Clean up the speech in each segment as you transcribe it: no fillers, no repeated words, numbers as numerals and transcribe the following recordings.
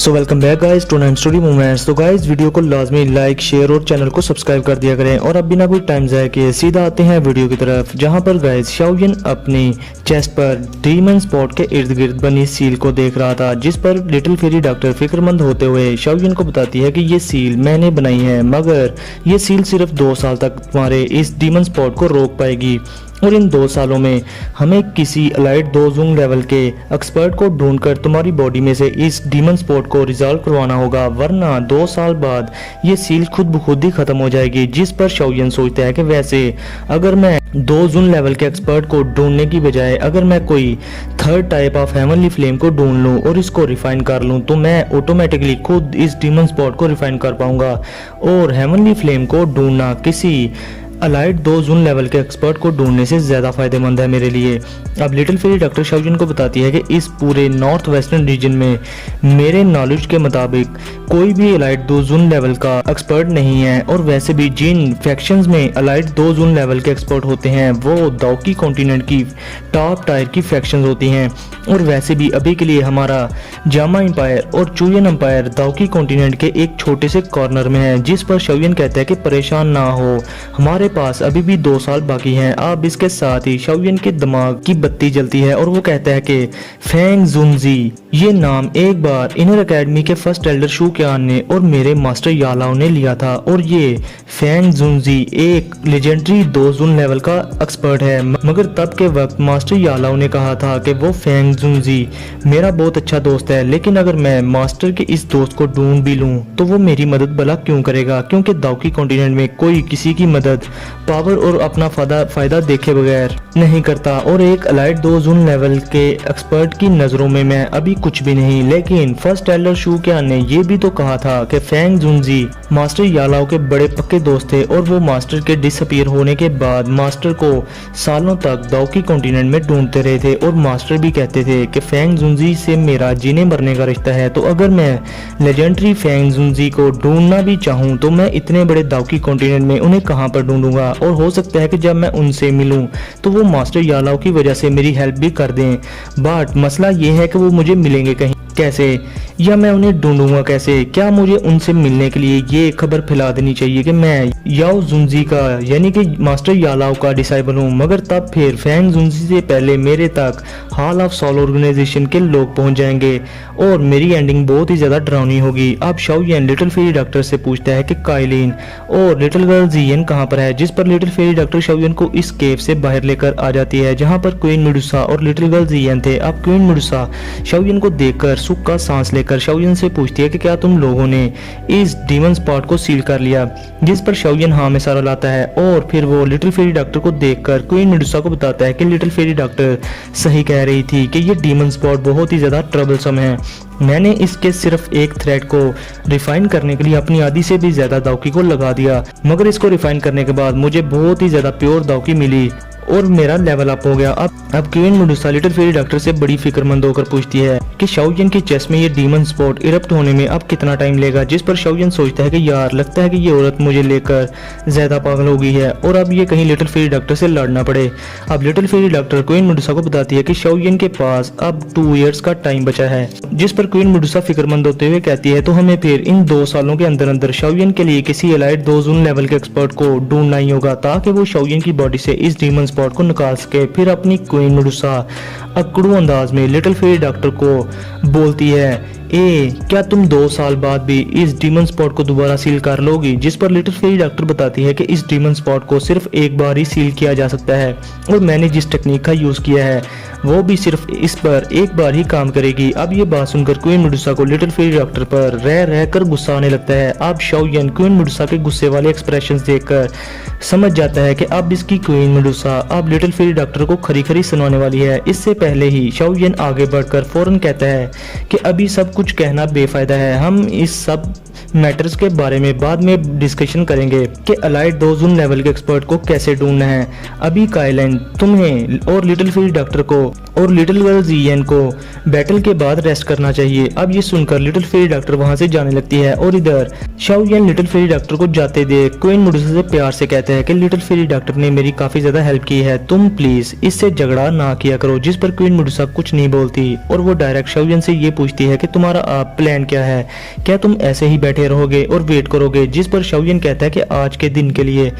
So welcome back guys to Nine Story Moments. तो guys video को लाजमी like share और चैनल को सब्सक्राइब कर दिया करें। और अब बिना कोई टाइम ज़ाया किए सीधा आते हैं वीडियो की तरफ, जहां पर गाइस शाओयन अपनी चेस्ट पर डीमन स्पॉट के इर्द गिर्द बनी सील को देख रहा था, जिस पर लिटिल फेरी डॉक्टर फिक्रमंद होते हुए शाओयन को बताती है कि ये सील मैंने बनाई है, मगर ये सील सिर्फ 2 साल तक तुम्हारे इस डीमन स्पॉट को रोक पाएगी और इन 2 सालों में हमें किसी अलाइट 2 जून लेवल के एक्सपर्ट को ढूंढकर तुम्हारी बॉडी में से इस डीमन स्पॉट को रिजॉल्व करवाना होगा, वरना 2 साल बाद ये सील खुद ब खुद ही खत्म हो जाएगी। जिस पर शाओयन सोचता है कि वैसे अगर मैं 2 जून लेवल के एक्सपर्ट को ढूंढने की बजाय अगर मैं कोई third type of heavenly flame को ढूंढ लूं और इसको रिफाइन कर लूं तो मैं ऑटोमेटिकली खुद इस डीमन स्पॉट को रिफाइन कर पाऊंगा। और हेवनली फ्लेम को ढूंढना किसी अलाइट 2 जून लेवल के एक्सपर्ट को ढूंढने से ज़्यादा फायदेमंद है मेरे लिए। अब लिटिल फेरी डॉक्टर शाओयन को बताती है कि इस पूरे नॉर्थ वेस्टर्न रीजन में मेरे नॉलेज के मुताबिक कोई भी अलाइट 2 जून लेवल का एक्सपर्ट नहीं है, और वैसे भी जिन फैक्शंस में अलाइट 2 जून लेवल के एक्सपर्ट होते हैं वो दाओकी कॉन्टिनेंट की टॉप टायर की फैक्शंस होती हैं। और वैसे भी अभी के लिए हमारा जामा एम्पायर और चुयन एम्पायर दाओकी कॉन्टिनेंट के एक छोटे से कॉर्नर में है। जिस पर शाओयन कहता है कि परेशान ना हो, हमारे पास अभी भी 2 साल बाकी हैं। अब इसके साथ ही शाओयन के दिमाग की बत्ती जलती है और वो कहता है कि फेंग जुनजी ये नाम एक बार इनर एकेडमी के फर्स्ट एल्डर शू क्यान ने और मेरे मास्टर यालाओ ने लिया था, और ये फेंग जुनजी एक लेजेंडरी 2 जून लेवल का एक्सपर्ट है। मगर तब के वक्त मास्टर यालाओ ने कहा था कि वो फेंग जुनजी मेरा बहुत अच्छा दोस्त है, लेकिन अगर मैं मास्टर के इस दोस्त को ढूंढ भी लूं तो वो मेरी मदद भला क्यों करेगा, क्योंकि दाओकी कॉन्टिनेंट में कोई किसी की मदद पावर और अपना फायदा देखे बगैर नहीं करता। और एक अलाइट 2 जून लेवल के एक्सपर्ट की नजरों में मैं अभी कुछ भी नहीं। लेकिन फर्स्ट एल्डर शू क्यान ने ये भी तो कहा था कि फेंग जुनजी मास्टर यालाओ के बड़े पक्के दोस्त थे, और वो मास्टर के डिसअपीयर होने के बाद मास्टर को सालों तक दाओकी कॉन्टिनेंट में ढूंढते रहे थे। और मास्टर भी कहते थे कि फेंग जुनजी से मेरा जीने मरने का रिश्ता है, तो अगर मैं लेजेंडरी फेंग जुनजी को ढूंढना भी चाहूँ तो मैं इतने बड़े दाओकी कॉन्टिनेंट में उन्हें कहाँ पर ढूंढूंगा। और हो सकता है कि जब मैं उनसे मिलूं तो वो मास्टर यालाओ की वजह से मेरी हेल्प भी कर दें, बट मसला ये है कि वो मुझे मिलेंगे कहीं कैसे, या मैं उन्हें ढूंढूंगा कैसे। क्या मुझे उनसे मिलने के लिए ये खबर फैला देनी चाहिए कि मैं याओ जुनजी का यानी कि मास्टर यालाओ का डिसाइबल हूँ, मगर तब फिर फेंग जुनजी से पहले मेरे तक हॉल ऑफ सॉल ऑर्गेनाइजेशन के लोग पहुंच जाएंगे और मेरी एंडिंग बहुत ही ज्यादा डरावनी होगी। अब शाओयन लिटिल फेरी डॉक्टर से पूछता है कि काइलिन और लिटिल गर्ल जियन कहाँ पर है, जिस पर लिटिल फेरी डॉक्टर शाओयन को इस केव से बाहर लेकर आ जाती है जहाँ पर क्वीन मेडुसा और लिटिल गर्ल जियन थे। अब क्वीन मेडुसा शाओयन को देखकर सुख का सांस लेकर शाओयन से पूछती है कि क्या तुम लोगों ने इस डीमन स्पॉट को सील कर लिया, जिस पर शाओयन हाँ में सारा लाता है। और फिर वो लिटिल फेरी डॉक्टर को देखकर क्वीन मेडुसा को बताता है कि लिटिल फेरी डॉक्टर सही कह रही थी कि ये डीमन स्पॉट बहुत ही ज्यादा ट्रबलसम है। मैंने इसके सिर्फ एक थ्रेड को रिफाइन करने के लिए अपनी आधी से भी ज्यादा दाओकी को लगा दिया, मगर इसको रिफाइन करने के बाद मुझे बहुत ही ज्यादा प्योर दाओकी मिली और मेरा लेवल अप हो गया। अब queen Medusa little fairy doctor से बड़ी फिक्रमंद होकर पूछती है कि शाओयन की चेस्ट में ये डीमन स्पॉट इरप्ट होने में अब कितना टाइम लेगा, जिस पर शाओयन सोचता है कि यार लगता है कि ये औरत मुझे लेकर ज्यादा पागल हो गई है और अब ये कहीं लिटिल फेरी डॉक्टर से लड़ना पड़े। अब little fairy doctor queen Medusa को बताती है कि शाओयन के पास अब 2 इयर्स का टाइम बचा है, जिस पर क्वीन मेडुसा फिक्रमंद होते हुए कहती है तो हमें फिर इन 2 सालों के अंदर अंदर शाओयन के लिए किसी एलाइट 2 जून लेवल के एक्सपर्ट को ढूंढना ही होगा ताकि वो शाओयन की बॉडी से इस डीमन स्पॉट को निकाल सके। फिर अपनी क्वीन मेडुसा अकड़ू अंदाज में लिटिल फेरी डॉक्टर को बोलती है क्या तुम 2 साल बाद भी इस डीमन स्पॉट को दोबारा सील कर लोगी, जिस पर लिटिल फेरी डॉक्टर बताती है कि इस डीमन स्पॉट को सिर्फ एक बार ही सील किया जा सकता है और मैंने जिस टेक्निक का यूज किया है वो भी सिर्फ इस पर एक बार ही काम करेगी। अब ये बात सुनकर क्वीन मेडुसा को लिटिल फेरी डॉक्टर पर रह कर गुस्सा आने लगता है। अब शाओयन क्वीन मेडुसा के गुस्से वाले एक्सप्रेशंस देखकर समझ जाता है कि अब इसकी क्वीन मेडुसा अब लिटिल फेरी डॉक्टर को खरी खरी सुनाने वाली है। इससे पहले ही शाओयन आगे बढ़कर फौरन कहता है कि अभी सब कुछ कहना बेफायदा है, हम इस सब मैटर्स के बारे में बाद में डिस्कशन करेंगे कि अलाइड दोजून लेवल के एक्सपर्ट को कैसे ढूंढना है। अभी काइलन तुम्हें और लिटिल फेरी डॉक्टर को और लिटिल गर्ल जियन को बैटल के बाद रेस्ट करना चाहिए। अब ये सुनकर लिटिल फेरी डॉक्टर वहां से जाने लगती है और इधर शाओयन लिटिल फेरी डॉक्टर को जाते देख क्वीन मेडुसा से प्यार से कहते हैं कि लिटिल फेरी डॉक्टर ने मेरी काफी ज्यादा हेल्प की है, तुम प्लीज इससे झगड़ा ना किया करो। जिस पर क्वीन मेडुसा कुछ नहीं बोलती और वो डायरेक्ट शाओयन से ये पूछती है कि तुम्हारा आप प्लान क्या है, क्या तुम ऐसे ही बैठे रहोगे और वेट करोगे। जिस पर शाओयन कहता है कि आज के दिन के लिए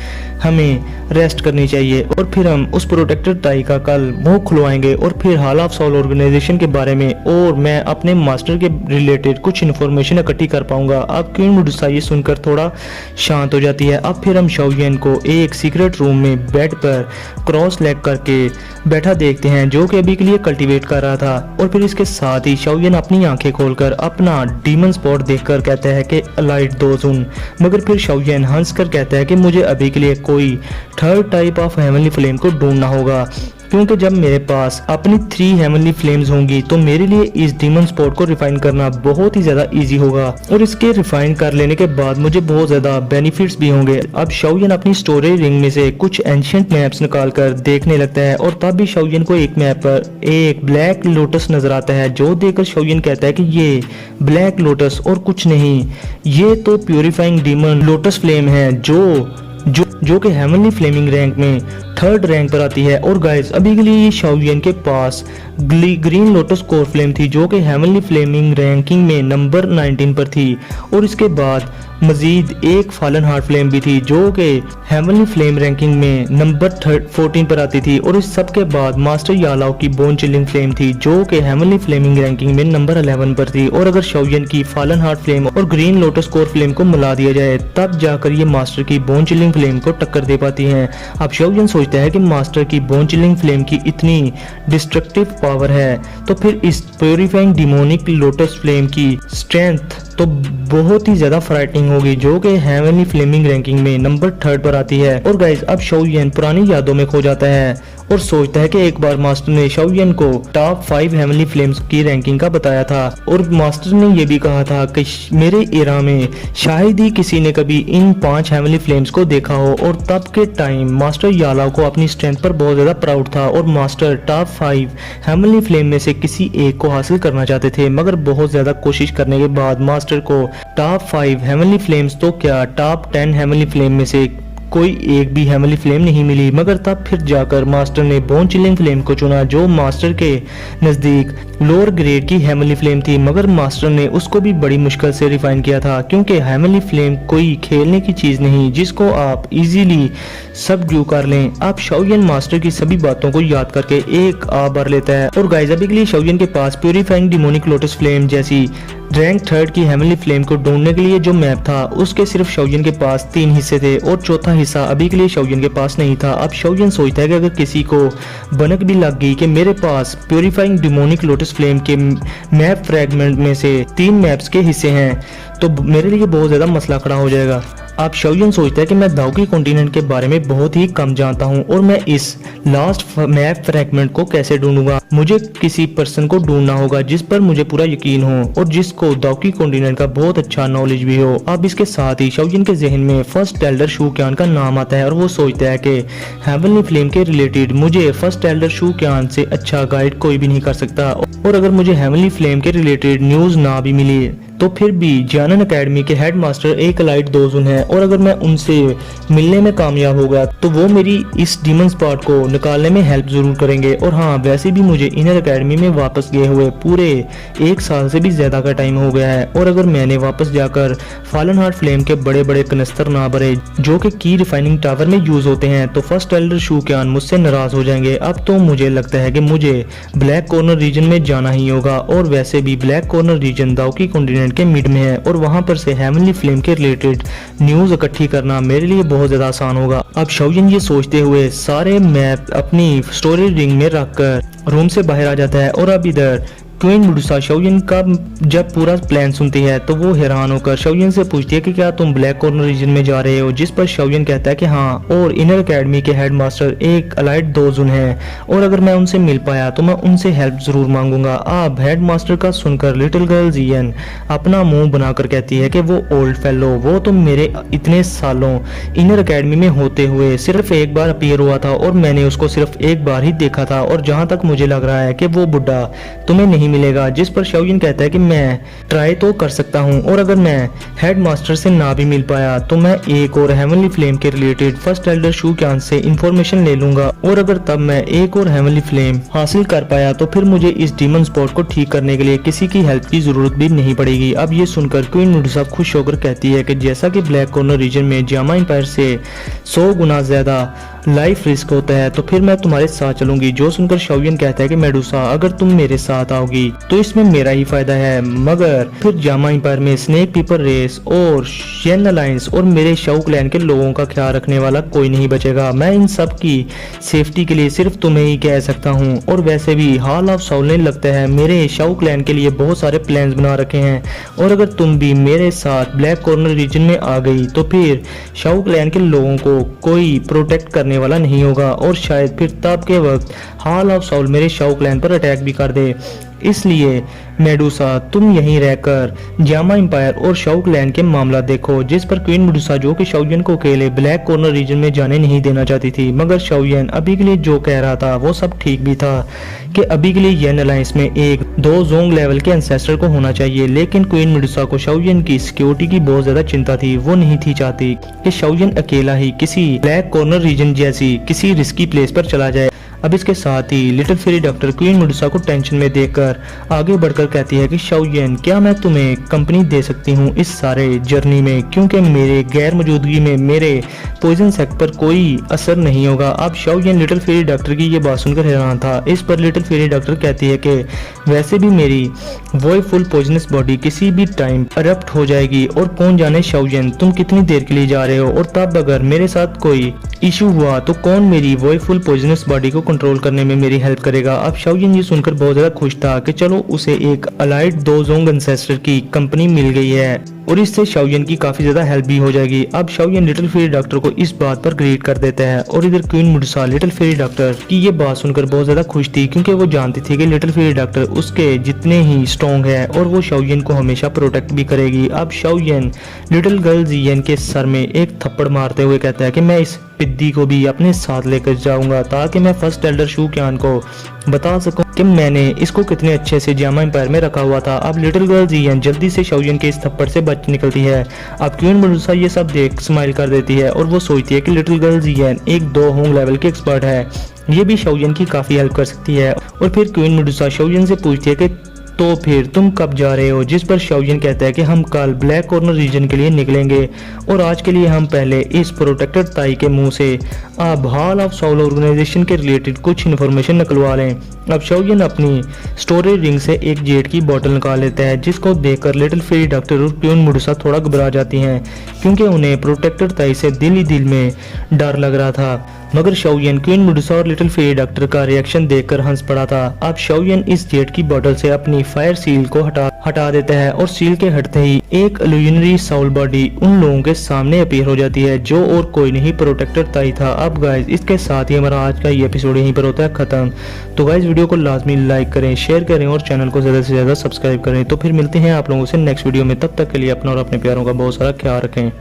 हमें रेस्ट करनी चाहिए और फिर हम उस प्रोटेक्टर टाई का कल मुंह खुलवाएंगे और फिर हॉल ऑफ सोल ऑर्गेनाइजेशन के बारे में और मैं अपने मास्टर के रिलेटेड कुछ इन्फॉर्मेशन इकट्ठी कर पाऊंगा। अब क्वीन मेडुसा ये सुनकर थोड़ा शांत हो जाती है। अब फिर हम शाओयन को एक सीक्रेट रूम में बेड पर क्रॉस लेग करके बैठा देखते हैं जो कि अभी के लिए कल्टीवेट कर रहा था। और फिर इसके साथ ही शाओयन अपनी आंखें खोलकर अपना डीमन स्पॉट देखकर कहता है कि अलाइड दोजून, मगर फिर शाओयन हंसकर कहता है कि मुझे अभी के लिए कोई third type of heavenly flame को ढूंढना होगा, क्योंकि जब मेरे पास अपनी 3 हेवनली फ्लेम्स होंगी तो मेरे लिए इस डीमन स्पॉट को रिफाइन करना बहुत ही ज्यादा इजी होगा और इसके रिफाइन कर लेने के बाद मुझे बहुत ज्यादा बेनिफिट्स भी होंगे। अब शाओयन अपनी स्टोरेज रिंग में से कुछ एंशिएंट मैप्स निकालकर देखने लगता है और तब भी शाओयन को एक मैप पर एक ब्लैक लोटस नजर आता है, जो देखकर शाओयन कहता है कि ये ब्लैक लोटस और कुछ नहीं, ये तो प्यूरिफाइंग डीमन लोटस फ्लेम है जो कि हेवनली फ्लेमिंग रैंक में 3rd रैंक पर आती है। और गाइस अभी के लिए ये शाओयन के पास ग्रीन लोटस कोर फ्लेम थी जो कि हेवनली फ्लेमिंग रैंकिंग में नंबर 19 पर थी और इसके बाद मजीद एक फॉलन हार्ट फ्लेम भी थी जो कि हेवनली फ्लेम रैंकिंग में नंबर 14 पर आती थी और इस सब के बाद मास्टर यालाओ की बोन चिलिंग फ्लेम थी जो कि हेवनली फ्लेमिंग रैंकिंग में नंबर 11 पर थी। और अगर शाओयन की फॉलन हार्ट फ्लेम और ग्रीन लोटस कोर फ्लेम को मिला दिया जाए तब जाकर ये मास्टर की बोन चिलिंग फ्लेम को टक्कर दे पाती हैं। अब शाओयन सोचता है कि मास्टर की बोन चिलिंग फ्लेम की इतनी डिस्ट्रक्टिव पावर है तो फिर इस प्यूरिफाइंग डिमोनिक लोटस फ्लेम की स्ट्रेंथ तो बहुत ही ज्यादा फ्राइटनिंग होगी जो कि हेवनली फ्लेमिंग रैंकिंग में नंबर 3rd पर आती है। और गाइस अब शाओयन पुरानी यादों में खो जाता है और सोचता है कि एक बार मास्टर ने शाओयन को टॉप 5 हेवनली फ्लेम्स की रैंकिंग का बताया था और मास्टर ने ये भी कहा था कि मेरे एरा में शायद ही किसी ने कभी इन 5 हेवनली फ्लेम्स को देखा हो। और तब के टाइम मास्टर यालाओ को अपनी स्ट्रेंथ पर बहुत ज्यादा प्राउड था और मास्टर टॉप 5 हेवनली फ्लेम में से किसी एक को हासिल करना चाहते थे, मगर बहुत ज्यादा कोशिश करने के बाद मास्टर को टॉप 5 हेवनली फ्लेम्स तो क्या टॉप 10 हेवनली फ्लेम में से कोई एक भी हेवनली फ्लेम नहीं मिली। मगर तब फिर जाकर मास्टर ने बोन चिलिंग फ्लेम को चुना जो मास्टर के नजदीक लोअर ग्रेड की हेवनली फ्लेम थी, मगर मास्टर ने उसको भी बड़ी मुश्किल से रिफाइन किया था क्योंकि हेवनली फ्लेम कोई खेलने की चीज नहीं जिसको आप इजीली सबड्यू कर लें। अब शाओयन मास्टर की सभी बातों को याद करके एक आ भर लेता है और गाइस अभी के लिए शाओयन के पास प्यूरिफाइंग डिमोनिक लोटस फ्लेम जैसी रैंक 3rd की हेवनली फ्लेम को ढूंढने के लिए जो मैप था उसके सिर्फ शाओयन के पास 3 हिस्से थे और चौथा हिस्सा अभी के लिए शाओयन के पास नहीं था। अब शाओयन सोचता है कि अगर किसी को भनक भी लग गई कि मेरे पास प्यूरिफाइंग डिमोनिक लोटस फ्लेम के मैप फ्रेगमेंट में से 3 मैप्स के हिस्से हैं तो मेरे लिए बहुत ज्यादा मसला खड़ा हो जाएगा। अब शाओयन सोचता है कि मैं दाओकी कॉन्टिनेंट के बारे में बहुत ही कम जानता हूं और मैं इस लास्ट मैप फ्रैगमेंट को कैसे ढूंढूंगा। मुझे किसी पर्सन को ढूंढना होगा जिस पर मुझे पूरा यकीन हो और जिसको दाओकी कॉन्टिनेंट का बहुत अच्छा नॉलेज भी हो। अब इसके साथ ही शाओयन के जहन में फर्स्ट एल्डर शू क्यान का नाम आता है और वो सोचता है कि हेवनली फ्लेम के रिलेटेड मुझे फर्स्ट एल्डर शू क्यान से अच्छा गाइड कोई भी नहीं कर सकता और अगर मुझे हेवनली फ्लेम के रिलेटेड न्यूज ना भी मिली तो फिर भी जानन एकेडमी के हेडमास्टर एक अलाइड दोजून है और अगर मैं उनसे मिलने में कामयाब हो गया तो वो मेरी इस डीमन स्पॉट को निकालने में हेल्प जरूर करेंगे। और हाँ, वैसे भी मुझे इनर एकेडमी में वापस गए हुए पूरे 1 साल से भी ज्यादा का टाइम हो गया है और अगर मैंने वापस जाकर फॉलन हार्ट फ्लेम के बड़े बड़े कनस्तर ना भरे जो कि की रिफाइनिंग टावर में यूज होते हैं तो फर्स्ट एल्डर शू क्यान मुझसे नाराज हो जाएंगे। अब तो मुझे लगता है कि मुझे ब्लैक कॉर्नर रीजन में जाना ही होगा और वैसे भी ब्लैक कॉर्नर रीजन दाओकी कॉन्टिनेंट के मिड में है और वहां पर से हेवनली फ्लेम के रिलेटेड न्यूज इकट्ठी करना मेरे लिए बहुत ज्यादा आसान होगा। अब शाओयन ये सोचते हुए सारे मैप अपनी स्टोरेज रिंग में रखकर रूम से बाहर आ जाता है और अब इधर क्वीन मेडुसा शाओयन का जब पूरा प्लान सुनती है तो वो हैरान होकर शाओयन से पूछती है कि क्या तुम ब्लैक कॉर्नर रीजन में जा रहे हो, जिस पर शाओयन कहता है कि हाँ, और इनर एकेडमी के हेडमास्टर एक अलाइड दोजुन हैं और अगर मैं उनसे मिल पाया तो मैं उनसे हेल्प जरूर मांगूंगा। अब हेडमास्टर का सुनकर लिटिल गर्ल जियन अपना मुंह बनाकर कहती है कि वो ओल्ड फेलो, वो तो मेरे इतने सालों इनर एकेडमी में होते हुए सिर्फ एक बार अपीयर हुआ था और मैंने उसको सिर्फ एक बार ही देखा था और जहां तक मुझे लग रहा है कि वो बुड्ढा तुम्हें नहीं मिलेगा। जिस पर शाओयन कहता है कि मैं ट्राई तो कर सकता हूं और अगर मैं हेडमास्टर से ना भी मिल पाया तो मैं एक और हेवनली फ्लेम के रिलेटेड फर्स्ट एल्डर शू क्यान से इंफॉर्मेशन ले लूंगा और अगर तब मैं एक और हेवनली फ्लेम हासिल कर पाया तो फिर मुझे इस डीमन स्पॉट को ठीक करने के लिए किसी की हेल्प की जरूरत भी नहीं पड़ेगी। अब ये सुनकर क्वीन मेडुसा खुश होकर कहती है कि जैसा कि ब्लैक कॉर्नर रीजन में जामा एम्पायर से 100 गुना ज्यादा लाइफ रिस्क होता है तो फिर मैं तुम्हारे साथ चलूंगी। जो सुनकर शाओयन कहता है कि मेडुसा अगर तुम मेरे साथ आओगी तो इसमें मेरा ही फायदा है, मगर फिर जामा एम्पायर में स्नेक पीपर रेस और शेन अलायंस और मेरे शाओ क्लैन के लोगों का ख्याल रखने वाला कोई नहीं बचेगा। मैं इन सब की सेफ्टी के लिए सिर्फ तुम्हें ही कह सकता हूँ और वैसे भी हॉल ऑफ साउल ने लगता है मेरे शाओ क्लैन के लिए बहुत सारे प्लान्स बना रखे हैं और अगर तुम भी मेरे साथ ब्लैक कॉर्नर रीजन में आ गई तो फिर शाओ क्लैन के लोगों को कोई प्रोटेक्ट करने वाला नहीं होगा और शायद फिर तब के वक्त हॉल ऑफ साउल मेरे शाओ क्लैन पर अटैक भी कर दे। इसलिए मेडुसा तुम यहीं रहकर जामा एम्पायर और शाओ क्लैन के मामला देखो। जिस पर क्वीन मेडुसा जो कि शाओयन को अकेले ब्लैक कॉर्नर रीजन में जाने नहीं देना चाहती थी, मगर शाओयन अभी के लिए जो कह रहा था वो सब ठीक भी था कि अभी के लिए येन अलायंस में एक 2 जोंग लेवल के एंसेस्टर को होना चाहिए। लेकिन क्वीन मेडुसा को शाओयन की सिक्योरिटी की बहुत ज्यादा चिंता थी। वो नहीं थी चाहती कि शाओयन अकेला ही किसी ब्लैक कॉर्नर रीजन जैसी किसी रिस्की प्लेस पर चला जाए। अब इसके साथ ही little fairy doctor queen Medusa को टेंशन में देखकर आगे बढ़कर कहती है कि शाओयन क्या मैं तुम्हें कंपनी दे सकती हूँ इस सारे जर्नी में, क्योंकि मेरे गैर मौजूदगी में मेरे पॉइजन सेक्ट पर कोई असर नहीं होगा। अब शाओयन लिटिल फेरी डॉक्टर की ये बात सुनकर हैरान था। इस पर लिटिल फेरी डॉक्टर कहती है कि वैसे भी मेरी वो फुल पॉइजनस बॉडी किसी भी टाइम अरप्ट हो जाएगी और कौन जाने शाओयन तुम कितनी देर के लिए जा रहे हो और तब अगर मेरे साथ कोई इशू हुआ तो कौन मेरी वो फुल पॉइजनस बॉडी को कंट्रोल करने में मेरी हेल्प करेगा। अब शाओयन ये सुनकर बहुत ज्यादा खुश था कि चलो उसे एक अलाइड 2 जोंग एंसेस्टर की कंपनी मिल गई है और इससे शाओयन की काफी ज्यादा हेल्प भी हो जाएगी। अब शाओयन लिटिल फेरी डॉक्टर को इस बात पर ग्रीट कर देता है और इधर queen Medusa little fairy doctor की ये बात सुनकर बहुत ज्यादा खुश थी, क्योंकि वो जानती थी कि लिटिल फेरी डॉक्टर उसके जितने ही स्ट्रॉन्ग है और वो शाओयन को हमेशा प्रोटेक्ट भी करेगी। अब शाओयन लिटिल गर्ल जियन के सर में एक थप्पड़ मारते हुए कहता है कि मैं इस पिद्दी को भी अपने साथ लेकर जाऊंगा ताकि मैं फर्स्ट एल्डर शू क्यान को बता सकूं कि मैंने इसको कितने अच्छे से जामा एम्पायर में रखा हुआ था। अब लिटिल गर्ल जियन जल्दी से शाओयन के इस थप्पड़ से बच निकलती है। अब क्वीन मेडुसा ये सब देख स्माइल कर देती है और वो सोचती है कि लिटिल गर्ल जियन एक 2 होंग लेवल की एक्सपर्ट है, ये भी शाओयन की काफी हेल्प कर सकती है। और फिर क्वीन मेडुसा शाओयन से पूछती है कि तो फिर तुम कब जा रहे हो, जिस पर शाओयन कहता है कि हम कल ब्लैक कॉर्नर रीजन के लिए निकलेंगे और आज के लिए हम पहले इस प्रोटेक्टेड ताई के मुंह से अब हॉल ऑफ साउल ऑर्गेनाइजेशन के रिलेटेड कुछ इन्फॉर्मेशन निकलवा लें। अब शाओयन अपनी स्टोरेज रिंग से एक जेट की बोतल निकाल लेता है, जिसको देखकर लिटिल फेरी डॉक्टर और क्वीन मेडुसा थोड़ा घबरा जाती हैं, क्योंकि उन्हें प्रोटेक्टेड ताई से दिल ही दिल में डर लग रहा था। मगर शाओयन क्वीन मेडुसा और लिटिल फेरी डॉक्टर का रिएक्शन देखकर हंस पड़ा था। अब शाओयन इस जेट की बोतल से अपनी फायर सील को हटा देता है और सील के हटते ही एक इल्यूजनरी साउल बॉडी उन लोगों के सामने अपीयर हो जाती है, जो और कोई नहीं प्रोटेक्टेड ताई था। अब गाइज इसके साथ ही हमारा आज का ये एपिसोड यहीं पर होता है खत्म। तो गाइज वीडियो को लाजमी लाइक करें, शेयर करें और चैनल को ज्यादा से ज्यादा सब्सक्राइब करें। तो फिर मिलते हैं आप लोगों से नेक्स्ट वीडियो में, तब तक के लिए अपना और अपने प्यारों का बहुत सारा ख्याल रखें।